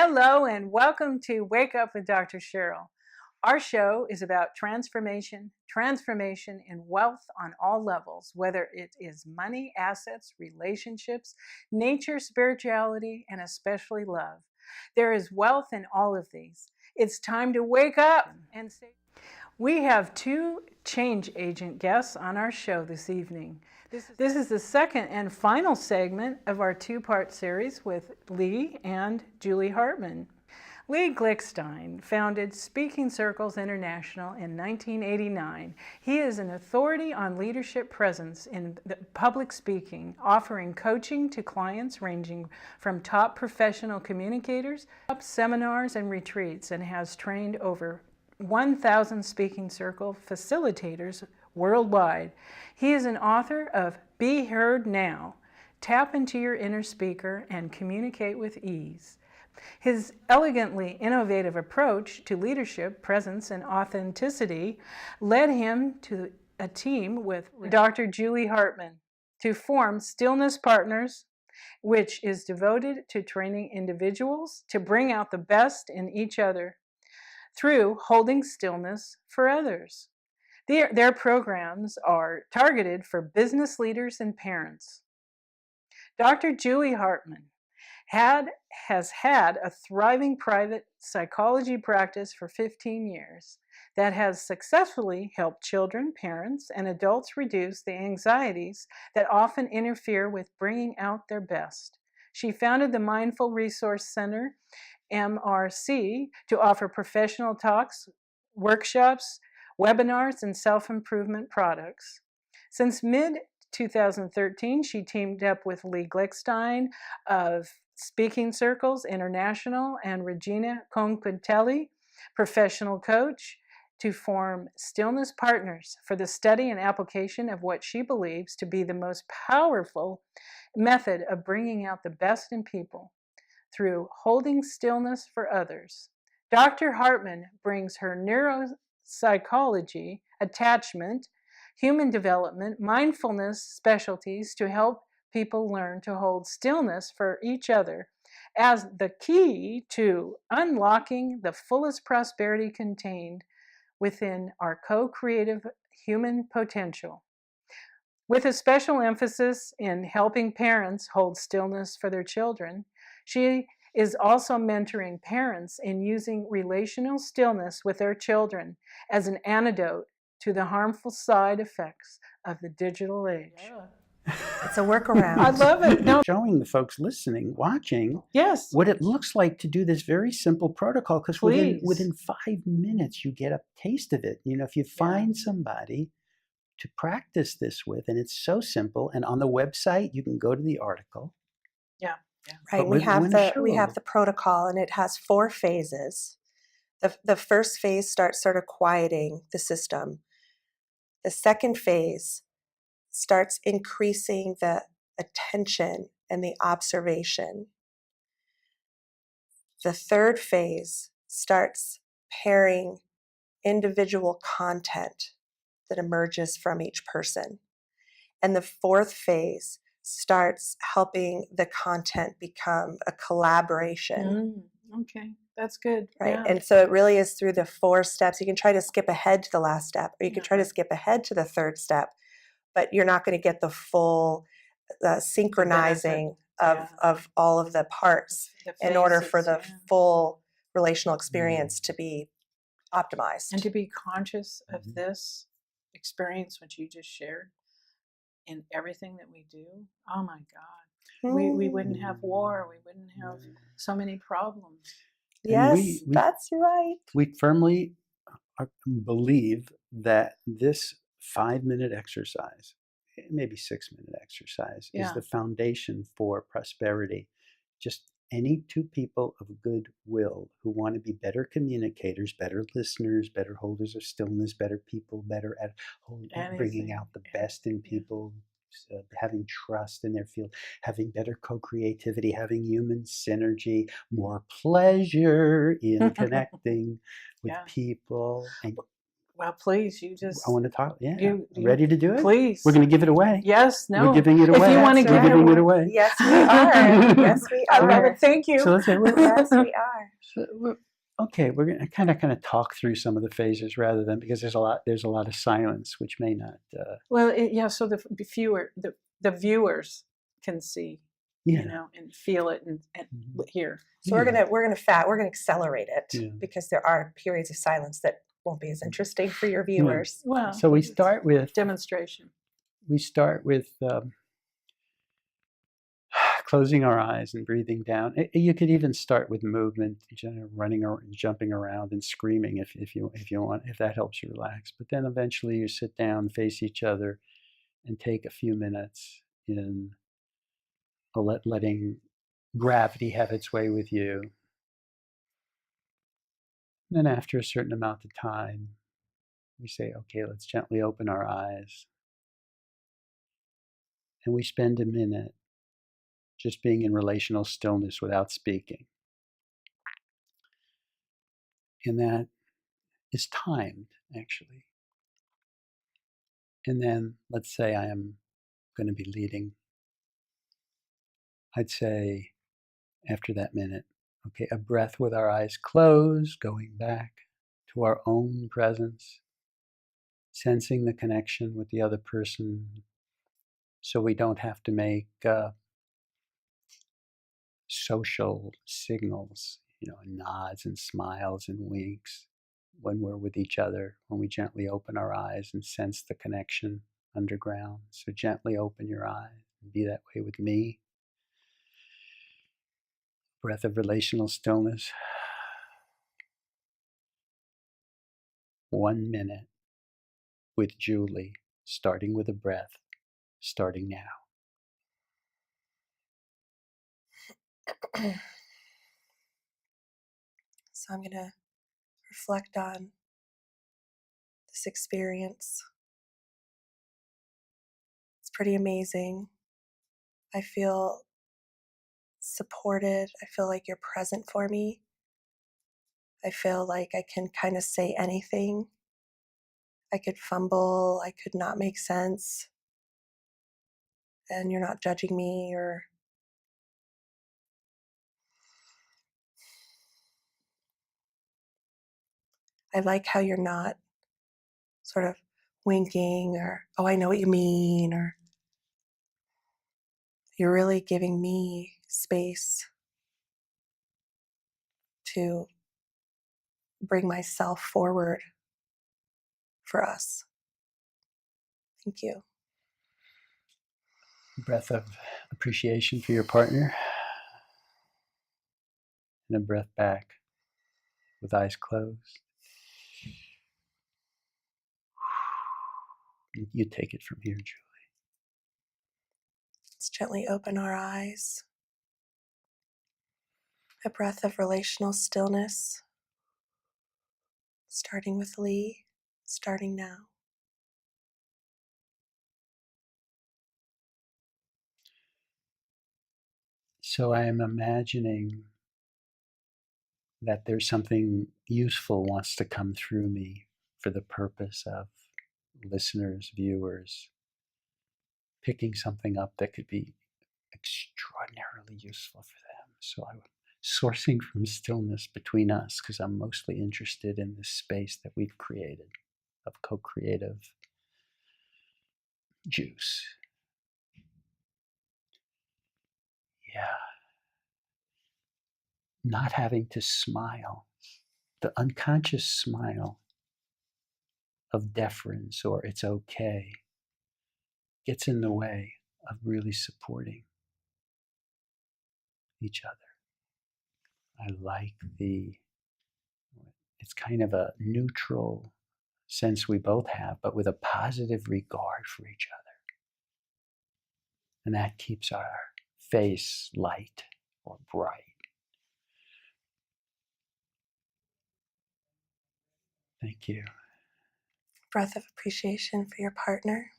Hello and welcome to Wake Up with Dr. Cheryl. Our show is about transformation in wealth on all levels, whether it is money, assets, relationships, nature, spirituality, and especially love. There is wealth in all of these. It's time to wake up and say. We have two change agent guests on our show this evening. This is the second and final segment of our two-part series with Lee and Julie Hartman. Lee Glickstein founded Speaking Circles International in 1989. He is an authority on leadership presence in public speaking, offering coaching to clients ranging from top professional communicators, up seminars and retreats, and has trained over 1,000 speaking circle facilitators worldwide. He is an author of Be Heard Now, Tap into Your Inner Speaker and Communicate with Ease. His elegantly innovative approach to leadership, presence, and authenticity led him to a team with Dr. Julie Hartman to form Stillness Partners, which is devoted to training individuals to bring out the best in each other through holding stillness for others. Their programs are targeted for business leaders and parents. Dr. Julie Hartman has had a thriving private psychology practice for 15 years that has successfully helped children, parents, and adults reduce the anxieties that often interfere with bringing out their best. She founded the Mindful Resource Center, MRC, to offer professional talks, workshops, webinars, and self-improvement products. Since mid-2013, she teamed up with Lee Glickstein of Speaking Circles International and Regina Conquitelli, professional coach, to form Stillness Partners for the study and application of what she believes to be the most powerful method of bringing out the best in people through holding stillness for others. Dr. Hartman brings her neuropsychology, attachment, human development, mindfulness specialties to help people learn to hold stillness for each other as the key to unlocking the fullest prosperity contained within our co-creative human potential. With a special emphasis in helping parents hold stillness for their children, she is also mentoring parents in using relational stillness with their children as an antidote to the harmful side effects of the digital age. Yeah. It's a workaround. I love it. No. Showing the folks listening, watching, Yes, what it looks like to do this very simple protocol, because within 5 minutes you get a taste of it. You know, if you find somebody to practice this with, and it's so simple, and on the website you can go to the article. Yeah. Right. We have the protocol, and it has 4 phases. The first phase starts sort of quieting the system. The second phase starts increasing the attention and the observation. The third phase starts pairing individual content that emerges from each person. And the fourth phase starts helping the content become a collaboration. Okay, that's good. Right. Yeah. And so it really is through the 4 steps. You can try to skip ahead to the last step, or you can try to skip ahead to the third step, but you're not going to get the full synchronizing of all of the parts in order for the full relational experience to be optimized. And to be conscious of this experience, which you just shared, in everything that we do. Oh my God. We wouldn't have war. We wouldn't have so many problems. Yes, that's right. We firmly believe that this 5-minute exercise, maybe 6-minute exercise, is the foundation for prosperity. Just any 2 people of goodwill who want to be better communicators, better listeners, better holders of stillness, better people, better at bringing out the best in people, having trust in their field, having better co-creativity, having human synergy, more pleasure in connecting with people. And Well, please, you just. I want to talk. Yeah. You Ready to do it? Please. We're going to give it away. Yes, no. We're giving it away. If you want to That's give right. it giving away. it away. Yes, we are. Yes, we I are. love it. Thank you. So let's say Yes, we are. okay. We're going to kind of talk through some of the phases rather than, because there's a lot of silence, which may not. Well, yeah. So the viewers can see, Yeah. you know, and feel it and hear. So we're gonna accelerate it because there are periods of silence that won't be as interesting for your viewers. Well, so we start with demonstration. We start with closing our eyes and breathing down. You could even start with movement, running or jumping around and screaming if you want, if that helps you relax. But then eventually you sit down, face each other, and take a few minutes in letting gravity have its way with you. And then after a certain amount of time, we say, okay, let's gently open our eyes. And we spend a minute just being in relational stillness without speaking. And that is timed, actually. And then let's say I am going to be leading. I'd say after that minute, okay, a breath with our eyes closed, going back to our own presence, sensing the connection with the other person so we don't have to make social signals, nods and smiles and winks when we're with each other, when we gently open our eyes and sense the connection underground. So gently open your eyes and be that way with me. Breath of relational stillness. 1 minute with Julie, starting with a breath, starting now. So I'm going to reflect on this experience. It's pretty amazing. I feel supported. I feel like you're present for me. I feel like I can kind of say anything. I could fumble. I could not make sense. And you're not judging me or I like how you're not sort of winking or, oh, I know what you mean, or you're really giving me space to bring myself forward for us. Thank you. Breath of appreciation for your partner. And a breath back with eyes closed. You take it from here, Julie. Let's gently open our eyes. A breath of relational stillness. Starting with Lee, starting now. So I am imagining that there's something useful wants to come through me for the purpose of listeners, viewers, picking something up that could be extraordinarily useful for them. So I'm sourcing from stillness between us because I'm mostly interested in this space that we've created of co-creative juice. Yeah. Not having to smile, the unconscious smile of deference or it's okay gets in the way of really supporting each other. I like it's kind of a neutral sense we both have, but with a positive regard for each other. And that keeps our face light or bright. Thank you. Breath of appreciation for your partner.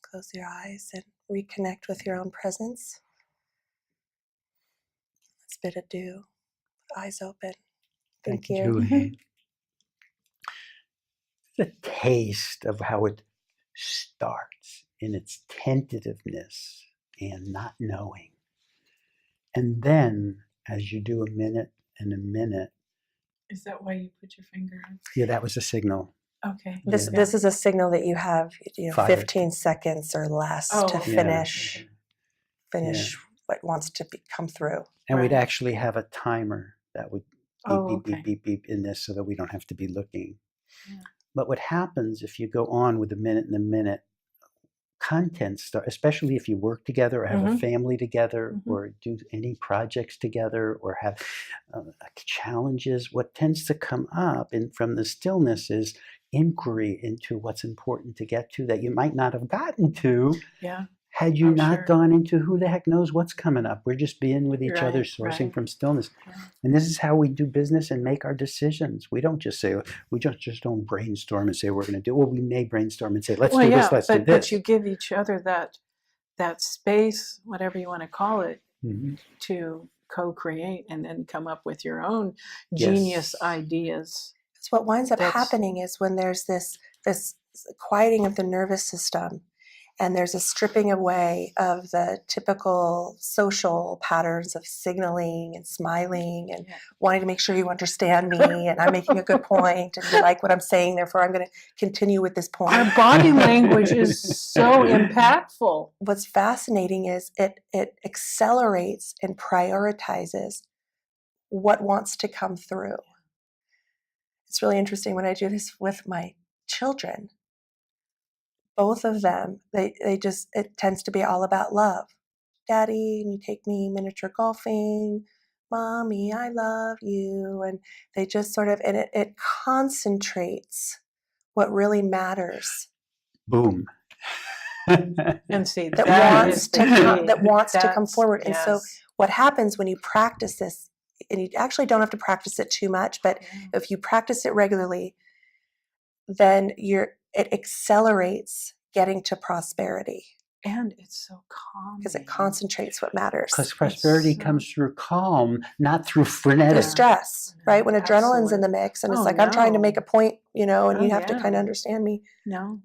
Close your eyes and reconnect with your own presence. Let's bid adieu. Eyes open. Thank you. Julie. a taste of how it starts in its tentativeness and not knowing. And then as you do a minute and a minute. Is that why you put your finger on? Yeah, that was a signal. Okay. This is a signal that you have 15 seconds or less to finish what wants to come through. And we'd actually have a timer that would beep, beep, okay. beep, beep, beep in this so that we don't have to be looking. Yeah. But what happens if you go on with a minute and a minute, content start, especially if you work together or have a family together or do any projects together or have challenges, what tends to come up from the stillness is inquiry into what's important to get to that you might not have gotten to had you not gone into who the heck knows what's coming up. We're just being with each other, sourcing from stillness. And this is how we do business and make our decisions. We don't just say, we just don't brainstorm and say we're going to do, well, we may brainstorm and say, let's do this, let's do this. But you give each other that space, whatever you want to call it, to co-create and then come up with your own genius ideas. So what winds up happening is when there's this quieting of the nervous system, and there's a stripping away of the typical social patterns of signaling and smiling and wanting to make sure you understand me and I'm making a good point and you like what I'm saying, therefore I'm going to continue with this point. Our body language is so impactful. What's fascinating is it accelerates and prioritizes what wants to come through. It's really interesting when I do this with my children. Both of them, it tends to be all about love. Daddy, and you take me miniature golfing. Mommy, I love you. And they just sort of, and it concentrates what really matters. Boom. And see, that wants to come forward. And so what happens when you practice this, and you actually don't have to practice it too much, but if you practice it regularly, then it accelerates getting to prosperity. And it's so calm. Because it concentrates what matters. Because prosperity comes through calm, not through frenetic. Through stress, right? When adrenaline's in the mix and it's I'm trying to make a point, and you have to kind of understand me. No.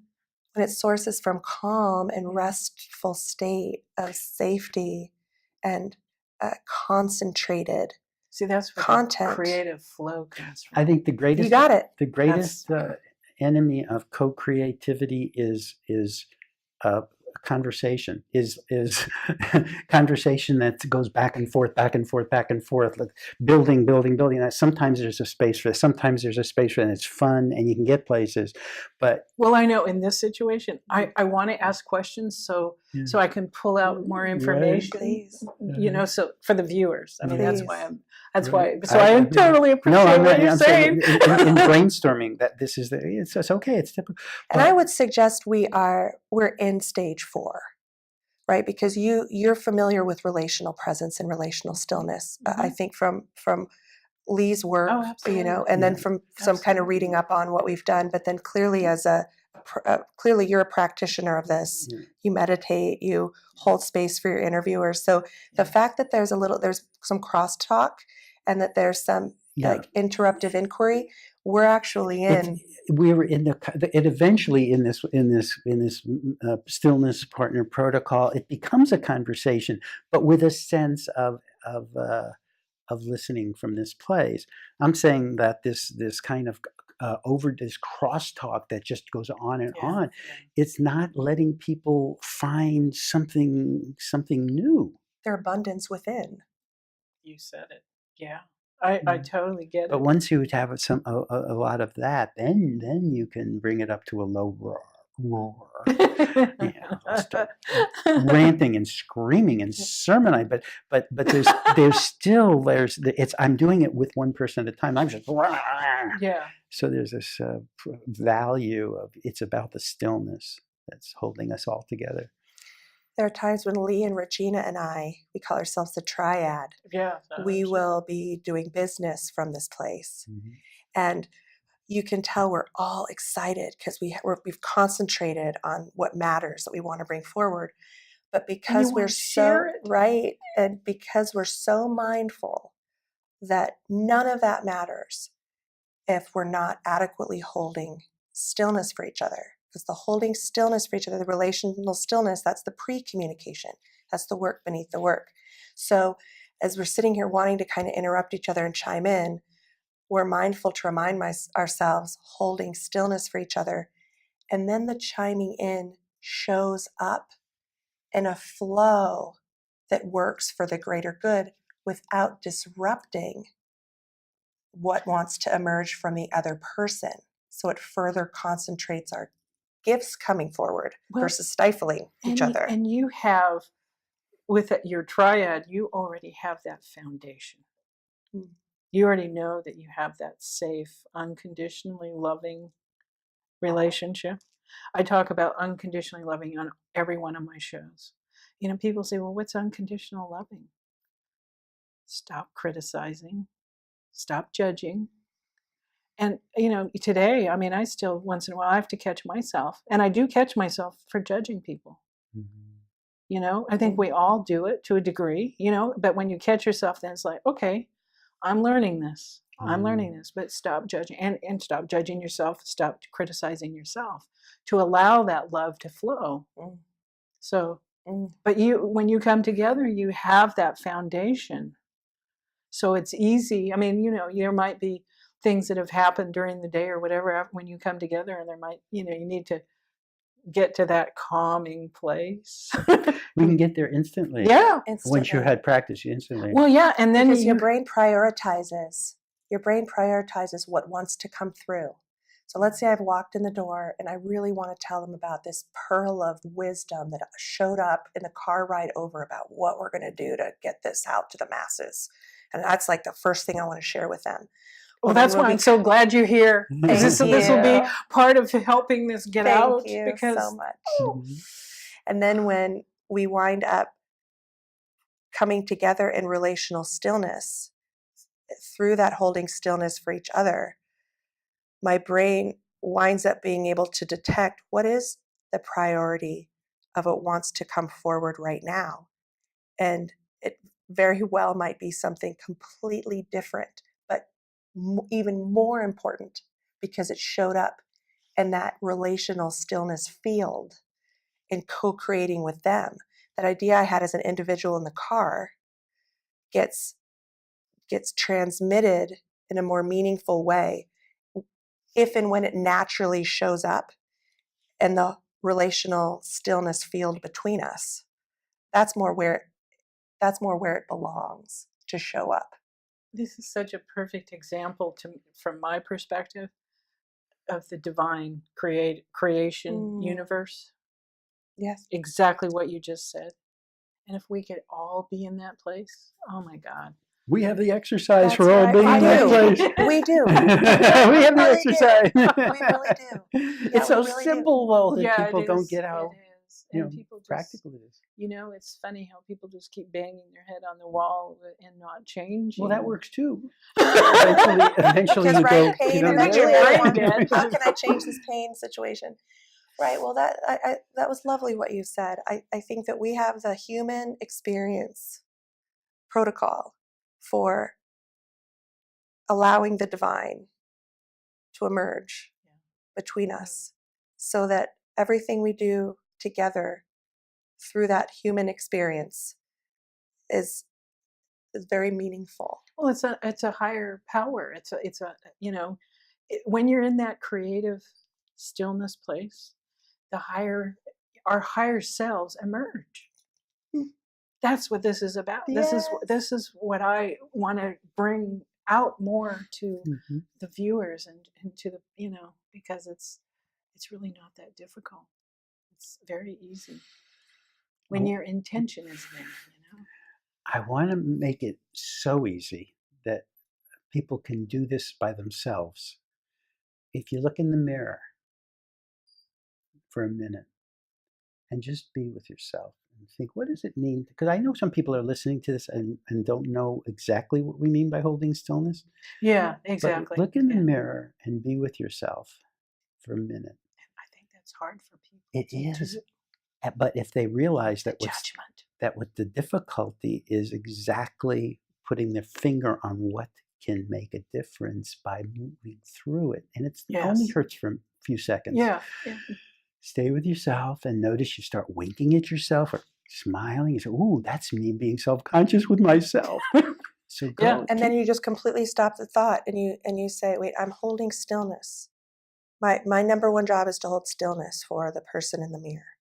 When it sources from calm and restful state of safety and concentrated See, that's where content. The creative flow comes from. I think the greatest. You got it. The greatest enemy of co-creativity is conversation. Is conversation that goes back and forth, building. Sometimes there's a space for this. Sometimes there's a space for it, and it's fun, and you can get places. But I know in this situation, I want to ask questions so I can pull out more information. Please. So for the viewers. I mean, that's why. So I totally appreciate what you're saying. In brainstorming, that this is it's okay. It's typical. And I would suggest we're in stage 4, right? Because you're familiar with relational presence and relational stillness. I think from Lee's work, and then from some kind of reading up on what we've done. But then clearly, clearly you're a practitioner of this. You meditate, you hold space for your interviewers. So the fact that there's some crosstalk and that there's some interruptive inquiry, we're actually in. We're in it eventually in this stillness partner protocol. It becomes a conversation, but with a sense of listening from this place. I'm saying that this kind of over this crosstalk that just goes on and on, it's not letting people find something new. Their abundance within. You said it. Yeah. I totally get it. But once you have a lot of that, then you can bring it up to a low roar. Start ranting and screaming and sermonizing. But I'm doing it with one person at a time. I'm just So there's this value of it's about the stillness that's holding us all together. There are times when Lee and Regina and we call ourselves the triad. Yeah. We will be doing business from this place. And you can tell we're all excited because we've concentrated on what matters that we want to bring forward. But because we're so right, and because we're so mindful that none of that matters if we're not adequately holding stillness for each other. Because the holding stillness for each other, the relational stillness, that's the pre-communication. That's the work beneath the work. So as we're sitting here wanting to kind of interrupt each other and chime in, we're mindful to remind ourselves, holding stillness for each other. And then the chiming in shows up in a flow that works for the greater good without disrupting what wants to emerge from the other person. So it further concentrates our gifts coming forward versus stifling each other. And you have, with your triad, you already have that foundation. You already know that you have that safe, unconditionally loving relationship. I talk about unconditionally loving on every one of my shows. People say, well, what's unconditional loving? Stop criticizing, stop judging. And, today, I still, once in a while, I have to catch myself. And I do catch myself for judging people. I think we all do it to a degree, but when you catch yourself, then it's like, okay, I'm learning this. I'm learning this, but stop judging and stop judging yourself. Stop criticizing yourself to allow that love to flow. So, but when you come together, you have that foundation. So it's easy. There might be things that have happened during the day or whatever when you come together, and there might, you need to get to that calming place. We can get there instantly. Yeah. Instantly. Once you had practice, instantly. Well, yeah. And then because your brain prioritizes what wants to come through. So let's say I've walked in the door and I really want to tell them about this pearl of wisdom that showed up in the car ride over about what we're going to do to get this out to the masses. And that's like the first thing I want to share with them. Well, that's why I'm so glad you're here. This will be part of helping this get out. Thank you so much. And then when we wind up coming together in relational stillness, through that holding stillness for each other, my brain winds up being able to detect what is the priority of what wants to come forward right now. And it very well might be something completely different, but even more important because it showed up in that relational stillness field in co-creating with them. That idea I had as an individual in the car gets transmitted in a more meaningful way if and when it naturally shows up in the relational stillness field between us. That's more where it belongs to show up. This is such a perfect example from my perspective of the divine creation universe. Yes. Exactly what you just said. And if we could all be in that place, oh my God. We have the exercise for all being in that place. We do. We have the exercise. We really do. It's so simple, though, that people don't get how people practical it is. It's funny how people just keep banging their head on the wall and not change. Well, that works too. Eventually you go, how can I change this pain situation? Right. Well, that was lovely what you said. I think that we have the human experience protocol for allowing the divine to emerge between us so that everything we do together through that human experience is very meaningful. Well, it's a higher power. It's a when you're in that creative stillness place, our higher selves emerge. That's what this is about. Yes. This is what I want to bring out more to the viewers and to the because it's really not that difficult. It's very easy when your intention is there. I want to make it so easy that people can do this by themselves. If you look in the mirror for a minute and just be with yourself and think, what does it mean? Because I know some people are listening to this and don't know exactly what we mean by holding stillness. Yeah, exactly. But look in the mirror and be with yourself for a minute. I think that's hard for people. It is. But if they realize that what the difficulty is exactly putting their finger on what can make a difference by moving through it. And it Yes. only hurts for a few seconds. Yeah. Stay with yourself and notice you start winking at yourself or smiling. You say, ooh, that's me being self-conscious with myself. So go. Yeah. And then you just completely stop the thought and you say, wait, I'm holding stillness. My number one job is to hold stillness for the person in the mirror.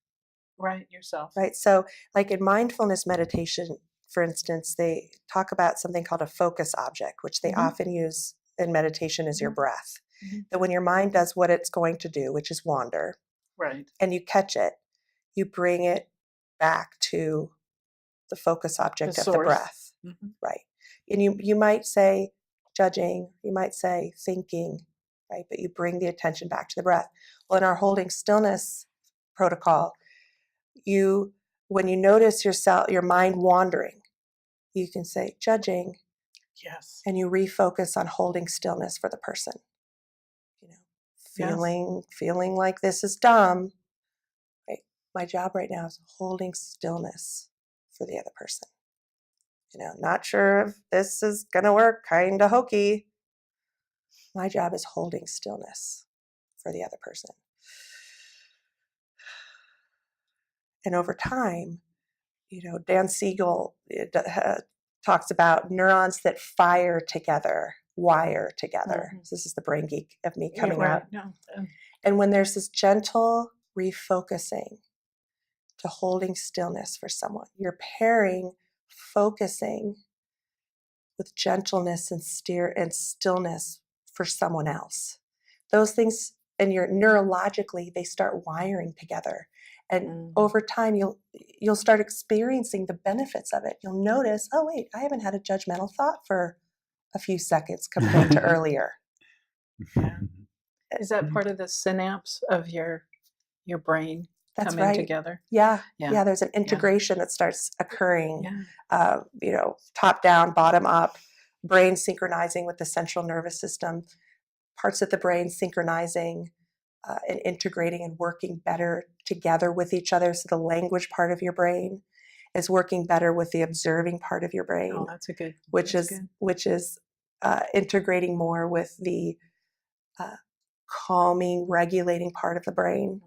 Right, yourself. Right. So like in mindfulness meditation, for instance, they talk about something called a focus object, which they often use in meditation as your breath. That when your mind does what it's going to do, which is wander, right, and you catch it, you bring it back to the focus object of the breath. Right. And you might say judging, you might say thinking, right? But you bring the attention back to the breath. Well, in our holding stillness protocol, when you notice your mind wandering, you can say judging, yes, and you refocus on holding stillness for the person. Feeling like this is dumb. Right? My job right now is holding stillness for the other person. Not sure if this is gonna work, kind of hokey. My job is holding stillness for the other person. And over time, Dan Siegel talks about neurons that fire together, wire together. So this is the brain geek of me coming out. No. And when there's this gentle refocusing to holding stillness for someone, you're pairing focusing with gentleness and stillness for someone else. Those things, and neurologically, they start wiring together. And over time, you'll start experiencing the benefits of it. You'll notice, oh wait, I haven't had a judgmental thought for a few seconds compared to earlier. Yeah. Is that part of the synapse of your brain That's coming right. together? Yeah. There's an integration that starts occurring. Top down, bottom up, brain synchronizing with the central nervous system, parts of the brain synchronizing and integrating and working better together with each other. So the language part of your brain is working better with the observing part of your brain. Oh, that's good. Which is integrating more with the calming, regulating part of the brain.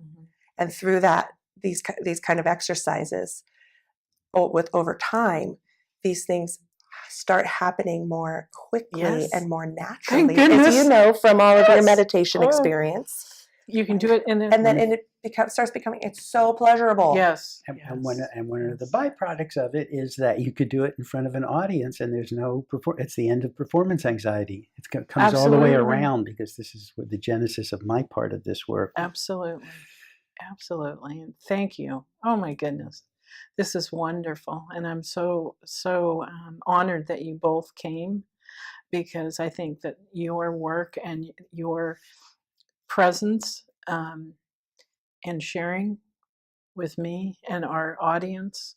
And through that, these kind of exercises, over time, these things start happening more quickly and more naturally, as you know from all of your meditation experience. You can do it, and then it starts becoming. It's so pleasurable. Yes. And one of the byproducts of it is that you could do it in front of an audience, and there's no it's the end of performance anxiety. It comes all the way around, because this is what the genesis of my part of this work. Absolutely. And thank you. Oh my goodness, this is wonderful, and I'm so honored that you both came, because I think that your work and your presence and sharing with me and our audience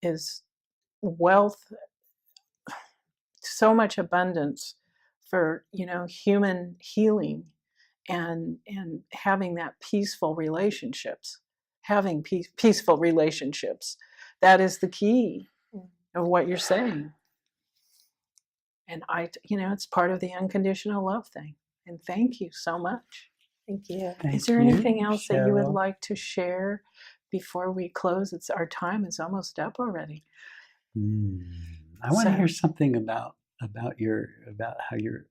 is wealth, so much abundance for human healing and having that peaceful relationships, peaceful relationships. That is the key of what you're saying. And it's part of the unconditional love thing. And thank you so much. Thank you. Is there anything else Cheryl, that you would like to share before we close? Our time is almost up already. I want to hear something about how your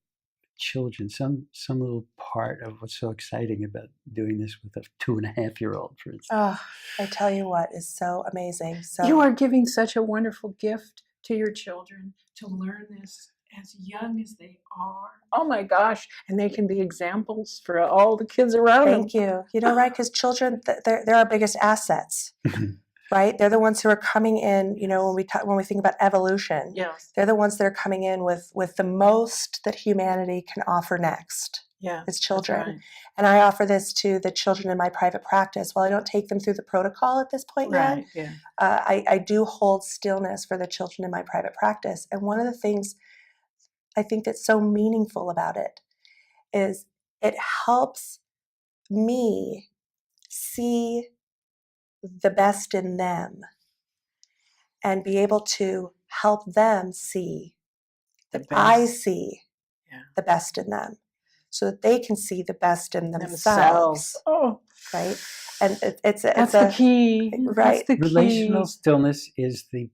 children, some little part of what's so exciting about doing this with a 2.5-year-old, for instance. Oh, I tell you what is so amazing. So you are giving such a wonderful gift to your children to learn this as young as they are. Oh my gosh. And they can be examples for all the kids around them. Thank you. Right, because children, they're our biggest assets. Right? They're the ones who are coming in, when we think about evolution. Yes. They're the ones that are coming in with the most that humanity can offer next. Yeah. As children. Right. And I offer this to the children in my private practice. While I don't take them through the protocol at this point yet, I do hold stillness for the children in my private practice. And one of the things I think that's so meaningful about it is it helps me see the best in them and be able to help them see that I see the best in them, so that they can see the best in themselves. Oh, right. And it's the key. Right. That's the key. Relational stillness is the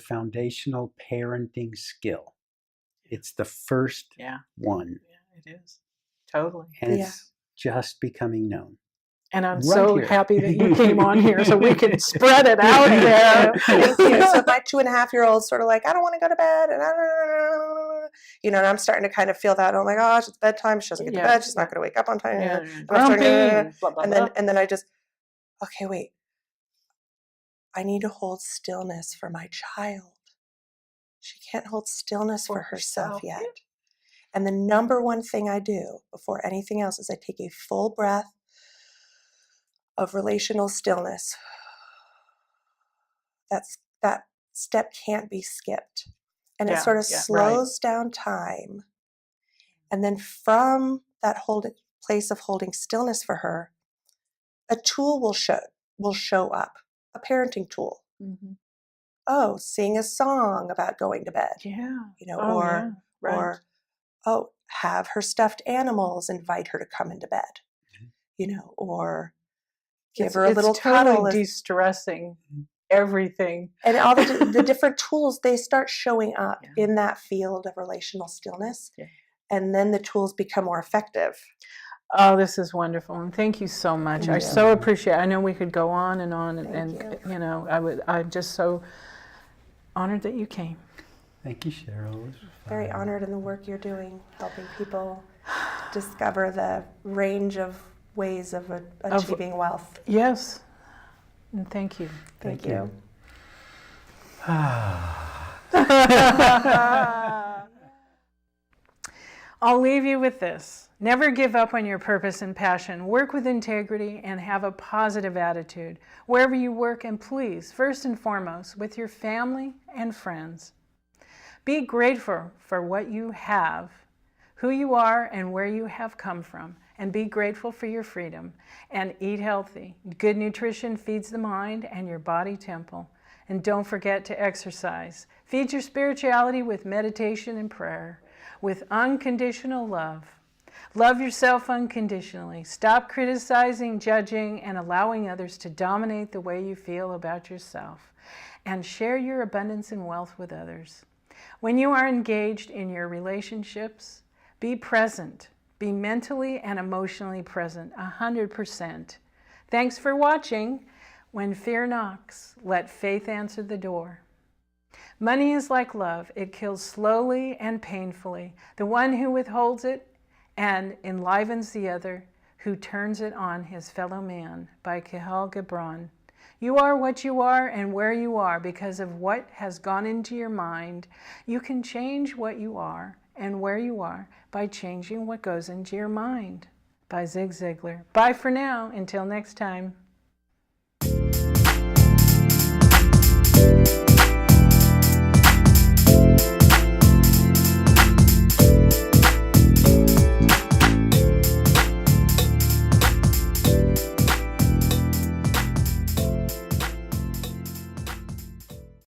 foundational parenting skill. It's the first one. Yeah, it is. Totally. And it's just becoming known. And I'm so happy that you came on here so we can spread it out there. Thank you. So my 2.5-year-old's sort of like, I don't want to go to bed, and and I'm starting to kind of feel that. Oh my gosh, it's bedtime. She doesn't get to bed. She's not going to wake up on time. And then I just, okay, wait. I need to hold stillness for my child. She can't hold stillness for herself yet. And the number one thing I do before anything else is I take a full breath of relational stillness. That step can't be skipped. And it sort of slows down time. And then from that place of holding stillness for her, a tool will show up, a parenting tool. Mm-hmm. Oh, sing a song about going to bed. Or have her stuffed animals invite her to come into bed. Or give her a little cuddle. Totally de-stressing everything. And all the different tools, they start showing up in that field of relational stillness. Yeah. And then the tools become more effective. Oh, this is wonderful. And thank you so much. I so appreciate it. I know we could go on and on. I'm just so honored that you came. Thank you, Cheryl. Very honored in the work you're doing, helping people discover the range of ways of achieving wealth. Yes. And thank you. Thank you. I'll leave you with this. Never give up on your purpose and passion. Work with integrity and have a positive attitude wherever you work, and please, first and foremost, with your family and friends. Be grateful for what you have, who you are, and where you have come from. And be grateful for your freedom. And eat healthy. Good nutrition feeds the mind and your body temple. And don't forget to exercise. Feed your spirituality with meditation and prayer, with unconditional love. Love yourself unconditionally. Stop criticizing, judging, and allowing others to dominate the way you feel about yourself. And share your abundance and wealth with others. When you are engaged in your relationships, be present. Be mentally and emotionally present, 100%. Thanks for watching. When fear knocks, let faith answer the door. Money is like love. It kills slowly and painfully. The one who withholds it and enlivens the other, who turns it on his fellow man, by Kahlil Gibran. You are what you are and where you are because of what has gone into your mind. You can change what you are and where you are by changing what goes into your mind. By Zig Ziglar. Bye for now. Until next time.